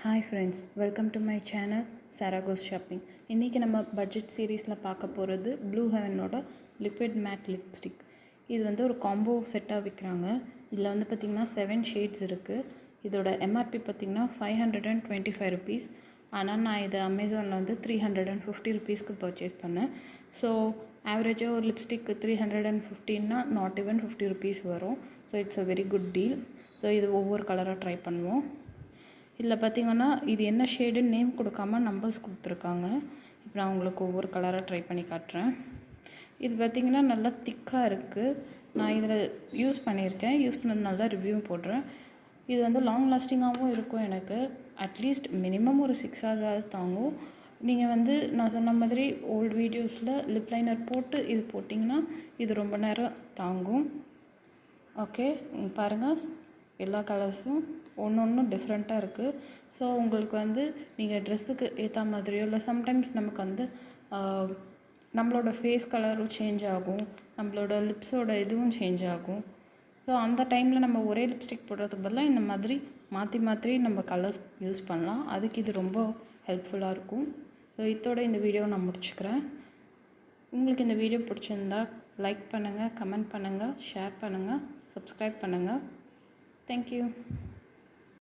Hi friends, welcome to my channel Sara goes shopping. இன்றைக்கி நம்ம budget சீரீஸில் பார்க்க போகிறது ப்ளூ ஹெவனோட லிக்விட் மேட் லிப்ஸ்டிக். இது வந்து ஒரு காம்போ செட்டாக விற்கிறாங்க. இதில் வந்து பார்த்திங்கன்னா 7 ஷேட்ஸ் இருக்குது. இதோட எம்ஆர்பி பார்த்திங்கன்னா 525 ருபீஸ். ஆனால் நான் இதை அமேசானில் வந்து 350 ருபீஸ்க்கு பர்ச்சேஸ் பண்ணேன். ஸோ ஆவரேஜாக ஒரு லிப்ஸ்டிக்கு 315னா நாட் ஈவன் 50 ருபீஸ் வரும். So it's a very good deal. So இது ஒவ்வொரு கலராக ட்ரை பண்ணுவோம். இதில் பார்த்திங்கன்னா இது என்ன ஷேடுன்னு நேம் கொடுக்காம நம்பர்ஸ் கொடுத்துருக்காங்க. இப்போ நான் உங்களுக்கு ஒவ்வொரு கலராக ட்ரை பண்ணி காட்டுறேன். இது பார்த்திங்கன்னா நல்லா திக்காக இருக்குது. நான் இதில் யூஸ் பண்ணியிருக்கேன். யூஸ் பண்ணதுனால தான் ரிவ்யூவும் போடுறேன். இது வந்து லாங் லாஸ்டிங்காகவும் இருக்கும். எனக்கு அட்லீஸ்ட் மினிமம் ஒரு 6 ஹவர்ஸாவது தாங்கும். நீங்கள் வந்து நான் சொன்ன மாதிரி ஓல்டு வீடியோஸில் லிப் லைனர் போட்டு இது போட்டிங்கன்னா இது ரொம்ப நேரம் தாங்கும். ஓகே, பாருங்கள், எல்லா கலர்ஸும் ஒன்று டிஃப்ரெண்ட்டாக இருக்குது. ஸோ உங்களுக்கு வந்து நீங்கள் ட்ரெஸ்ஸுக்கு ஏற்ற மாதிரியோ இல்லை சம்டைம்ஸ் நமக்கு வந்து நம்மளோட ஃபேஸ் கலரும் சேஞ்ச் ஆகும், நம்மளோட லிப்ஸோட இதுவும் சேஞ்ச் ஆகும். ஸோ அந்த டைமில் நம்ம ஒரே லிப்ஸ்டிக் போடுறதுக்கு பதிலாக இந்த மாதிரி மாற்றி மாற்றி நம்ம கலர்ஸ் யூஸ் பண்ணலாம். அதுக்கு இது ரொம்ப ஹெல்ப்ஃபுல்லாக இருக்கும். ஸோ இதோட இந்த வீடியோவை நான் முடிச்சுக்கிறேன். உங்களுக்கு இந்த வீடியோ பிடிச்சிருந்தா லைக் பண்ணுங்கள், கமெண்ட் பண்ணுங்கள், ஷேர் பண்ணுங்கள், சப்ஸ்கிரைப் பண்ணுங்கள். Thank you.